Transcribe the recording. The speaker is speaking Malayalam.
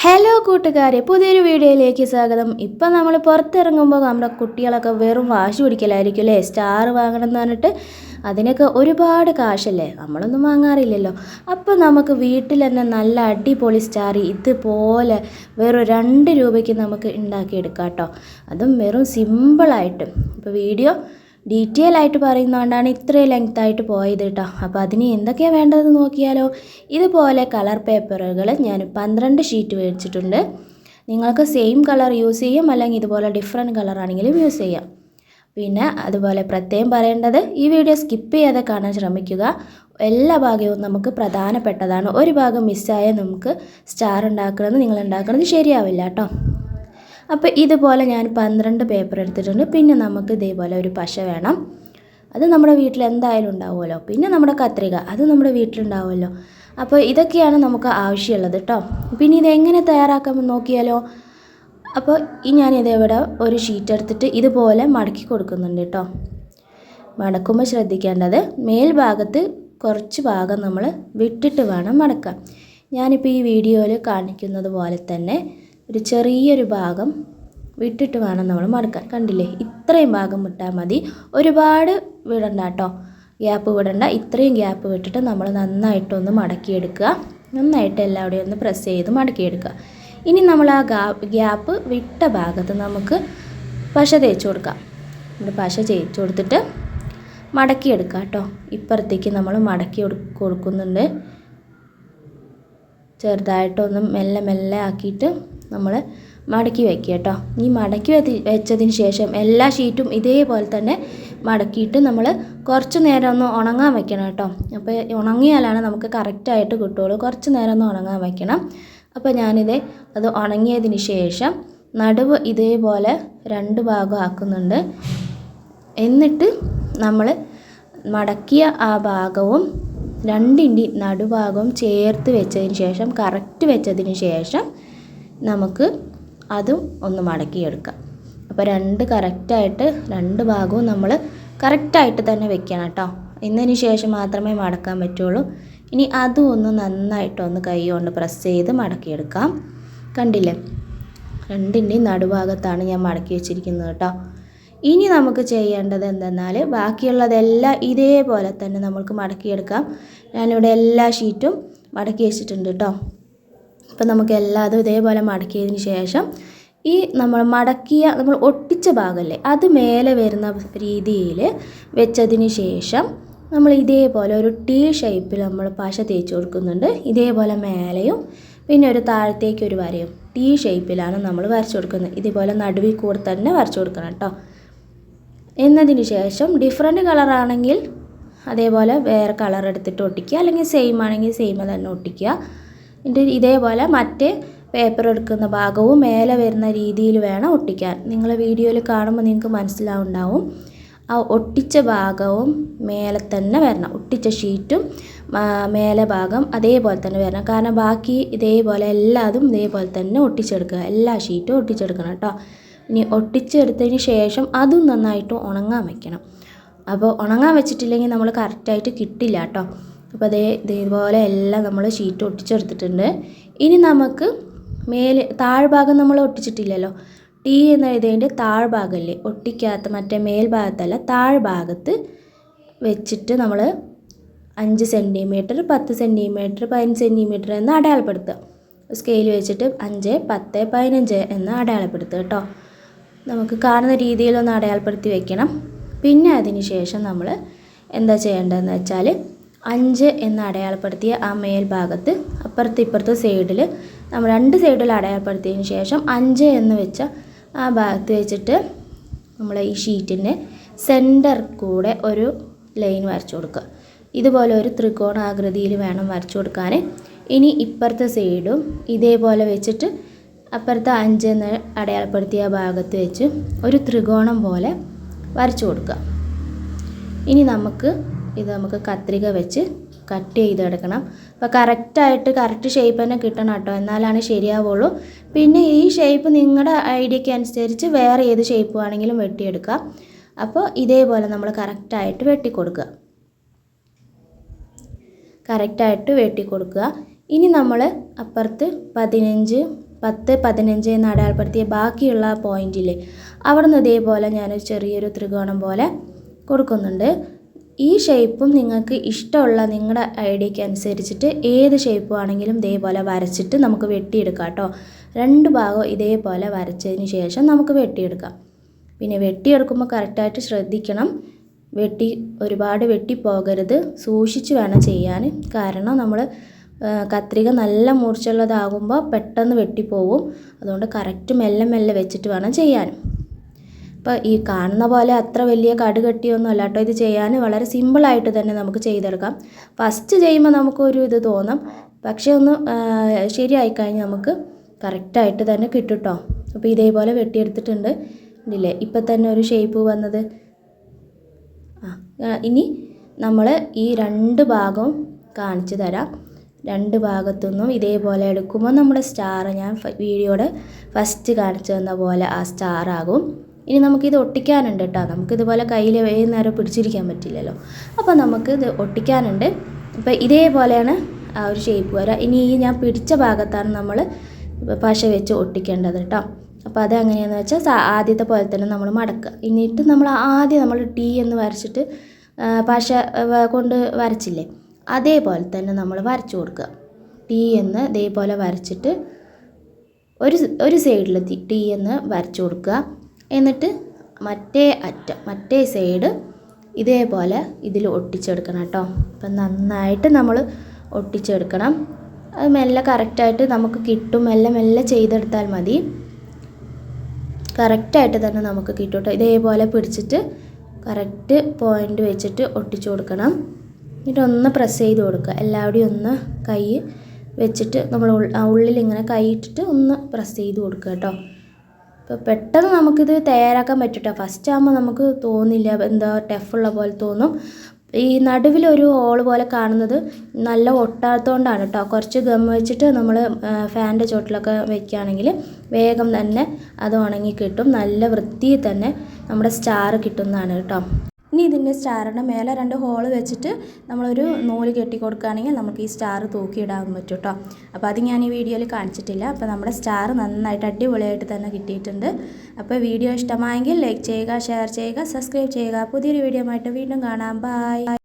ഹലോ കൂട്ടുകാരെ, പുതിയൊരു വീഡിയോയിലേക്ക് സ്വാഗതം. ഇപ്പം നമ്മൾ പുറത്തിറങ്ങുമ്പോൾ നമ്മുടെ കുട്ടികളൊക്കെ വെറും വാശി പിടിക്കലായിരിക്കും അല്ലേ, സ്റ്റാർ വാങ്ങണം എന്ന് പറഞ്ഞിട്ട്. അതിനൊക്കെ ഒരുപാട് കാശല്ലേ, നമ്മളൊന്നും വാങ്ങാറില്ലല്ലോ. അപ്പോൾ നമുക്ക് വീട്ടിൽ തന്നെ നല്ല അടിപൊളി സ്റ്റാർ ഇതുപോലെ വെറും 2 രൂപയ്ക്ക് നമുക്ക് ഉണ്ടാക്കിയെടുക്കാം കേട്ടോ. അതും വെറും സിമ്പിളായിട്ട്. ഇപ്പോൾ വീഡിയോ ഡീറ്റെയിൽ ആയിട്ട് പറയുന്നതുകൊണ്ടാണ് ഇത്രയും ലെങ്ത്തായിട്ട് പോയത് കേട്ടോ. അപ്പോൾ അതിന് എന്തൊക്കെയാണ് വേണ്ടതെന്ന് നോക്കിയാലോ. ഇതുപോലെ കളർ പേപ്പറുകൾ ഞാൻ 12 ഷീറ്റ് മേടിച്ചിട്ടുണ്ട്. നിങ്ങൾക്ക് സെയിം കളർ യൂസ് ചെയ്യാം, അല്ലെങ്കിൽ ഇതുപോലെ ഡിഫറെൻറ്റ് കളറാണെങ്കിലും യൂസ് ചെയ്യാം. പിന്നെ അതുപോലെ പ്രത്യേകം പറയേണ്ടത്, ഈ വീഡിയോ സ്കിപ്പ് ചെയ്യാതെ കാണാൻ ശ്രമിക്കുക. എല്ലാ ഭാഗവും നമുക്ക് പ്രധാനപ്പെട്ടതാണ്. ഒരു ഭാഗം മിസ്സായാൽ നമുക്ക് സ്റ്റാർ നിങ്ങൾ ഉണ്ടാക്കുന്നത് ശരിയാവില്ല കേട്ടോ. അപ്പോൾ ഇതുപോലെ ഞാൻ 12 പേപ്പർ എടുത്തിട്ടുണ്ട്. പിന്നെ നമുക്ക് ഇതേപോലെ ഒരു പശ വേണം, അത് നമ്മുടെ വീട്ടിൽ എന്തായാലും ഉണ്ടാവുമല്ലോ. പിന്നെ നമ്മുടെ കത്രിക, അത് നമ്മുടെ വീട്ടിലുണ്ടാവുമല്ലോ. അപ്പോൾ ഇതൊക്കെയാണ് നമുക്ക് ആവശ്യമുള്ളത് കേട്ടോ. പിന്നെ ഇതെങ്ങനെ തയ്യാറാക്കാമെന്ന് നോക്കിയാലോ. അപ്പോൾ ഞാനിതേവിടെ ഒരു ഷീറ്റ് എടുത്തിട്ട് ഇതുപോലെ മടക്കി കൊടുക്കുന്നുണ്ട് കേട്ടോ. മടക്കുമ്പോൾ ശ്രദ്ധിക്കേണ്ടത്, മേൽഭാഗത്ത് കുറച്ച് ഭാഗം നമ്മൾ വിട്ടിട്ട് വേണം മടക്കാൻ. ഞാനിപ്പോൾ ഈ വീഡിയോയിൽ കാണിക്കുന്നത് പോലെ തന്നെ ഒരു ചെറിയൊരു ഭാഗം വിട്ടിട്ട് വേണം നമ്മൾ മടക്കാൻ. കണ്ടില്ലേ, ഇത്രയും ഭാഗം വിട്ടാൽ മതി, ഒരുപാട് വിടണ്ട കേട്ടോ, ഗ്യാപ്പ് വിടണ്ട. ഇത്രയും ഗ്യാപ്പ് വിട്ടിട്ട് നമ്മൾ നന്നായിട്ടൊന്ന് മടക്കിയെടുക്കുക. നന്നായിട്ട് എല്ലാവരുടെയും ഒന്ന് പ്രസ് ചെയ്ത് മടക്കിയെടുക്കുക. ഇനി നമ്മൾ ആ ഗ്യാപ്പ് വിട്ട ഭാഗത്ത് നമുക്ക് പശ തേച്ച് കൊടുക്കാം. ഇവിടെ പശ തേച്ച് കൊടുത്തിട്ട് മടക്കിയെടുക്കുക കേട്ടോ. ഇപ്പുറത്തേക്ക് നമ്മൾ മടക്കി കൊടുക്കുന്നുണ്ട്. ചെറുതായിട്ടൊന്ന് മെല്ലെ മെല്ലെ ആക്കിയിട്ട് നമ്മൾ മടക്കി വയ്ക്കുക കേട്ടോ. ഈ മടക്കി വെച്ചതിന് ശേഷം എല്ലാ ഷീറ്റും ഇതേപോലെ തന്നെ മടക്കിയിട്ട് നമ്മൾ കുറച്ച് നേരം ഒന്ന് ഉണങ്ങാൻ വെക്കണം കേട്ടോ. അപ്പോൾ ഉണങ്ങിയാലാണ് നമുക്ക് കറക്റ്റായിട്ട് കിട്ടുള്ളൂ. കുറച്ച് നേരം ഒന്ന് ഉണങ്ങാൻ വെക്കണം. അപ്പോൾ അത് ഉണങ്ങിയതിന് ശേഷം നടുവ് ഇതേപോലെ 2 ഭാഗം ആക്കുന്നുണ്ട്. എന്നിട്ട് നമ്മൾ മടക്കിയ ആ ഭാഗവും 2ൻ്റെ നടുഭാഗവും ചേർത്ത് വെച്ചതിന് ശേഷം, കറക്റ്റ് വെച്ചതിന് ശേഷം നമുക്ക് അതും ഒന്ന് മടക്കിയെടുക്കാം. അപ്പോൾ കറക്റ്റായിട്ട് 2 ഭാഗവും നമ്മൾ കറക്റ്റായിട്ട് തന്നെ വെക്കണം കേട്ടോ. എന്നതിന് ശേഷം മാത്രമേ മടക്കാൻ പറ്റുള്ളൂ. ഇനി അതും ഒന്ന് നന്നായിട്ടൊന്ന് കൈ കൊണ്ട് പ്രസ് ചെയ്ത് മടക്കിയെടുക്കാം. കണ്ടില്ലേ, 2ൻ്റെയും നടുഭാഗത്താണ് ഞാൻ മടക്കി വെച്ചിരിക്കുന്നത് കേട്ടോ. ഇനി നമുക്ക് ചെയ്യേണ്ടത് എന്തെന്നാൽ, ബാക്കിയുള്ളതെല്ലാം ഇതേപോലെ തന്നെ നമുക്ക് മടക്കിയെടുക്കാം. ഞാനിവിടെ എല്ലാ ഷീറ്റും മടക്കി വെച്ചിട്ടുണ്ട് കേട്ടോ. അപ്പോൾ നമുക്ക് എല്ലാതും ഇതേപോലെ മടക്കിയതിന് ശേഷം നമ്മൾ ഒട്ടിച്ച ഭാഗമല്ലേ, അത് മേലെ വരുന്ന രീതിയിൽ വെച്ചതിന് ശേഷം നമ്മൾ ഇതേപോലെ ഒരു T ഷേപ്പിൽ നമ്മൾ പശ തേച്ച് കൊടുക്കുന്നുണ്ട്. ഇതേപോലെ മേലെയും പിന്നെ ഒരു താഴത്തേക്ക് ഒരു വരയും T ഷേപ്പിലാണ് നമ്മൾ വരച്ചു കൊടുക്കുന്നത്. ഇതേപോലെ നടുവിൽ കൂടെ തന്നെ വരച്ചു കൊടുക്കണം കേട്ടോ. എന്നതിന് ശേഷം ഡിഫറെൻറ്റ് കളറാണെങ്കിൽ അതേപോലെ വേറെ കളർ എടുത്തിട്ട് ഒട്ടിക്കുക, അല്ലെങ്കിൽ സെയിം ആണെങ്കിൽ സെയിം തന്നെ ഒട്ടിക്കുക. എന്നിട്ട് ഇതേപോലെ മറ്റേ പേപ്പർ എടുക്കുന്ന ഭാഗവും മേലെ വരുന്ന രീതിയിൽ വേണം ഒട്ടിക്കാൻ. നിങ്ങൾ വീഡിയോയിൽ കാണുമ്പോൾ നിങ്ങൾക്ക് മനസ്സിലാവുണ്ടാവും. ആ ഒട്ടിച്ച ഭാഗവും മേലെ തന്നെ വരണം, ഒട്ടിച്ച ഷീറ്റും മേലെ ഭാഗം അതേപോലെ തന്നെ വരണം. കാരണം ബാക്കി ഇതേപോലെ എല്ലാതും ഇതേപോലെ തന്നെ ഒട്ടിച്ചെടുക്കുക, എല്ലാ ഷീറ്റും ഒട്ടിച്ചെടുക്കണം കേട്ടോ. ഇനി ഒട്ടിച്ചെടുത്തതിന് ശേഷം അതും നന്നായിട്ട് ഉണങ്ങാൻ വയ്ക്കണം. അപ്പോൾ ഉണങ്ങാൻ വെച്ചിട്ടില്ലെങ്കിൽ നമ്മൾ കറക്റ്റായിട്ട് കിട്ടില്ല കേട്ടോ. അപ്പോൾ ഇതേപോലെ എല്ലാം നമ്മൾ ഷീറ്റ് ഒട്ടിച്ചെടുത്തിട്ടുണ്ട്. ഇനി നമുക്ക് താഴ്ഭാഗം നമ്മൾ ഒട്ടിച്ചിട്ടില്ലല്ലോ, T എന്ന് എഴുതിയതിൻ്റെ താഴ്ഭാഗമല്ലേ, ഒട്ടിക്കാത്ത മറ്റേ മേൽഭാഗത്തല്ല, താഴ്ഭാഗത്ത് വെച്ചിട്ട് നമ്മൾ 5 സെൻറ്റിമീറ്റർ 10 സെൻറ്റിമീറ്റർ 15 സെൻറ്റിമീറ്റർ എന്ന് അടയാളപ്പെടുത്തുക. സ്കെയിൽ വെച്ചിട്ട് 5, 10, 15 എന്ന് അടയാളപ്പെടുത്തുക കേട്ടോ. നമുക്ക് കാണുന്ന രീതിയിലൊന്ന് അടയാളപ്പെടുത്തി വെക്കണം. പിന്നെ അതിന് ശേഷം നമ്മൾ എന്താ ചെയ്യേണ്ടതെന്ന് വെച്ചാൽ, 5 എന്ന് അടയാളപ്പെടുത്തിയ ആ മേൽഭാഗത്ത് ഇപ്പുറത്തെ സൈഡിൽ നമ്മൾ 2 സൈഡിൽ അടയാളപ്പെടുത്തിയതിന് ശേഷം 5 എന്ന് വെച്ച ആ ഭാഗത്ത് വെച്ചിട്ട് നമ്മൾ ഈ ഷീറ്റിൻ്റെ സെൻറ്റർ കൂടെ ഒരു ലൈൻ വരച്ചു കൊടുക്കുക. ഇതുപോലെ ഒരു ത്രികോണാകൃതിയിൽ വേണം വരച്ചു കൊടുക്കാൻ. ഇനി ഇപ്പുറത്തെ സൈഡും ഇതേപോലെ വെച്ചിട്ട് അപ്പുറത്തെ 5 എന്ന് അടയാളപ്പെടുത്തിയ ഭാഗത്ത് വെച്ച് ഒരു ത്രികോണം പോലെ വരച്ചു കൊടുക്കുക. ഇനി നമുക്ക് കത്രിക വെച്ച് കട്ട് ചെയ്തെടുക്കണം. അപ്പോൾ കറക്റ്റ് ഷേപ്പ് തന്നെ കിട്ടണം കേട്ടോ, എന്നാലാണ് ശരിയാവുള്ളൂ. പിന്നെ ഈ ഷേപ്പ് നിങ്ങളുടെ ഐഡിയയ്ക്ക് അനുസരിച്ച് വേറെ ഏത് ഷേപ്പ് ആണെങ്കിലും വെട്ടിയെടുക്കാം. അപ്പോൾ ഇതേപോലെ നമ്മൾ കറക്റ്റായിട്ട് വെട്ടി കൊടുക്കുക. ഇനി നമ്മൾ അപ്പുറത്ത് 15 10, 15 എന്ന് അടയാളപ്പെടുത്തിയ ബാക്കിയുള്ള പോയിന്റിൽ അവിടെ നിന്ന് ഇതേപോലെ ഞാനൊരു ചെറിയൊരു ത്രികോണം പോലെ കൊടുക്കുന്നുണ്ട്. ഈ ഷേപ്പും നിങ്ങൾക്ക് ഇഷ്ടമുള്ള നിങ്ങളുടെ ഐഡിയയ്ക്ക് അനുസരിച്ചിട്ട് ഏത് ഷേപ്പ് ആണെങ്കിലും ഇതേപോലെ വരച്ചിട്ട് നമുക്ക് വെട്ടിയെടുക്കാം കേട്ടോ. 2 ഭാഗവും ഇതേപോലെ വരച്ചതിന് ശേഷം നമുക്ക് വെട്ടിയെടുക്കാം. പിന്നെ വെട്ടിയെടുക്കുമ്പോൾ കറക്റ്റായിട്ട് ശ്രദ്ധിക്കണം. ഒരുപാട് വെട്ടിപ്പോകരുത്, സൂക്ഷിച്ച് വേണം ചെയ്യാൻ. കാരണം നമ്മൾ കത്രിക നല്ല മൂർച്ചയുള്ളതാകുമ്പോൾ പെട്ടെന്ന് വെട്ടിപ്പോവും. അതുകൊണ്ട് കറക്റ്റ് മെല്ലെ മെല്ലെ വെച്ചിട്ട് വേണം ചെയ്യാൻ. അപ്പോൾ ഈ കാണുന്ന പോലെ അത്ര വലിയ കടുകട്ടിയൊന്നും അല്ല കേട്ടോ ഇത് ചെയ്യാൻ. വളരെ സിമ്പിളായിട്ട് തന്നെ നമുക്ക് ചെയ്തെടുക്കാം. ഫസ്റ്റ് ചെയ്യുമ്പോൾ നമുക്കൊരു ഇത് തോന്നും, പക്ഷേ ഒന്ന് ശരിയായി കഴിഞ്ഞാൽ നമുക്ക് കറക്റ്റായിട്ട് തന്നെ കിട്ടും കേട്ടോ. അപ്പോൾ ഇതേപോലെ വെട്ടിയെടുത്തിട്ടുണ്ട്. ഇല്ലേ ഇപ്പം തന്നെ ഒരു ഷേപ്പ് വന്നത്. ഇനി നമ്മൾ ഈ 2 ഭാഗവും കാണിച്ചു തരാം. 2 ഭാഗത്തുനിന്നും ഇതേപോലെ എടുക്കുമ്പോൾ നമ്മുടെ സ്റ്റാർ ഞാൻ വീഡിയോയുടെ ഫസ്റ്റ് കാണിച്ചു തന്ന പോലെ ആ സ്റ്റാർ ആകും. ഇനി നമുക്കിത് ഒട്ടിക്കാനുണ്ട് കേട്ടോ. നമുക്കിതുപോലെ കയ്യിൽ നേരം പിടിച്ചിരിക്കാൻ പറ്റില്ലല്ലോ. അപ്പോൾ നമുക്കിത് ഒട്ടിക്കാനുണ്ട്. അപ്പോൾ ഇതേപോലെയാണ് ആ ഒരു ഷേപ്പ് വരിക. ഇനി ഈ ഞാൻ പിടിച്ച ഭാഗത്താണ് നമ്മൾ പശ വെച്ച് ഒട്ടിക്കേണ്ടത് കേട്ടോ. അപ്പോൾ അതെങ്ങനെയാണെന്ന് വെച്ചാൽ ആദ്യത്തെ പോലെ തന്നെ നമ്മൾ മടക്കുക. എന്നിട്ട് നമ്മൾ ആദ്യം നമ്മൾ T എന്ന് വരച്ചിട്ട് പശ കൊണ്ട് വരച്ചില്ലേ, അതേപോലെ തന്നെ നമ്മൾ വരച്ചു കൊടുക്കുക. T എന്ന് ഇതേപോലെ വരച്ചിട്ട് ഒരു സൈഡിൽ T എന്ന് വരച്ചു കൊടുക്കുക. എന്നിട്ട് മറ്റേ സൈഡ് ഇതേപോലെ ഇതിൽ ഒട്ടിച്ചെടുക്കണം കേട്ടോ. അപ്പം നന്നായിട്ട് നമ്മൾ ഒട്ടിച്ചെടുക്കണം. അത് മെല്ലെ കറക്റ്റായിട്ട് നമുക്ക് കിട്ടും. മെല്ലെ മെല്ലെ ചെയ്തെടുത്താൽ മതി. കറക്റ്റായിട്ട് തന്നെ നമുക്ക് കിട്ടും കേട്ടോ. ഇതേപോലെ പിടിച്ചിട്ട് കറക്റ്റ് പോയിൻ്റ് വെച്ചിട്ട് ഒട്ടിച്ചു കൊടുക്കണം. എന്നിട്ട് ഒന്ന് പ്രസ് ചെയ്ത് കൊടുക്കുക. എല്ലാവരുടെയും ഒന്ന് കൈ വെച്ചിട്ട് നമ്മൾ ഉള്ളിൽ ഇങ്ങനെ കൈ ഇട്ടിട്ട് ഒന്ന് പ്രസ് ചെയ്ത് കൊടുക്കുക കേട്ടോ. അപ്പോൾ പെട്ടെന്ന് നമുക്കിത് തയ്യാറാക്കാൻ പറ്റും കേട്ടോ. ഫസ്റ്റ് ആകുമ്പോൾ നമുക്ക് തോന്നില്ല, എന്താ ടഫുള്ള പോലെ തോന്നും. ഈ നടുവിലൊരു ഹോൾ പോലെ കാണുന്നത് നല്ല ഒട്ടാത്തതുകൊണ്ടാണ് കേട്ടോ. കുറച്ച് ഗം വെച്ചിട്ട് നമ്മൾ ഫാനിൻ്റെ ചോട്ടിലൊക്കെ വെക്കുകയാണെങ്കിൽ വേഗം തന്നെ അത് ഉണങ്ങി കിട്ടും. നല്ല വൃത്തിയിൽ തന്നെ നമ്മുടെ സ്റ്റാർ കിട്ടുന്നതാണ് കേട്ടോ. ഇനി ഇതിൻ്റെ സ്റ്റാറിൻ്റെ മേലെ 2 ഹോൾ വെച്ചിട്ട് നമ്മളൊരു നൂല് കെട്ടി കൊടുക്കുകയാണെങ്കിൽ നമുക്ക് ഈ സ്റ്റാർ തൂക്കിയിടാൻ പറ്റും കേട്ടോ. അപ്പോൾ അത് ഞാൻ ഈ വീഡിയോയിൽ കാണിച്ചിട്ടില്ല. അപ്പോൾ നമ്മുടെ സ്റ്റാർ നന്നായിട്ട് അടിപൊളിയായിട്ട് തന്നെ കിട്ടിയിട്ടുണ്ട്. അപ്പോൾ വീഡിയോ ഇഷ്ടമായെങ്കിൽ ലൈക്ക് ചെയ്യുക, ഷെയർ ചെയ്യുക, സബ്സ്ക്രൈബ് ചെയ്യുക. പുതിയൊരു വീഡിയോ ആയിട്ട് വീണ്ടും കാണാം. ബൈ.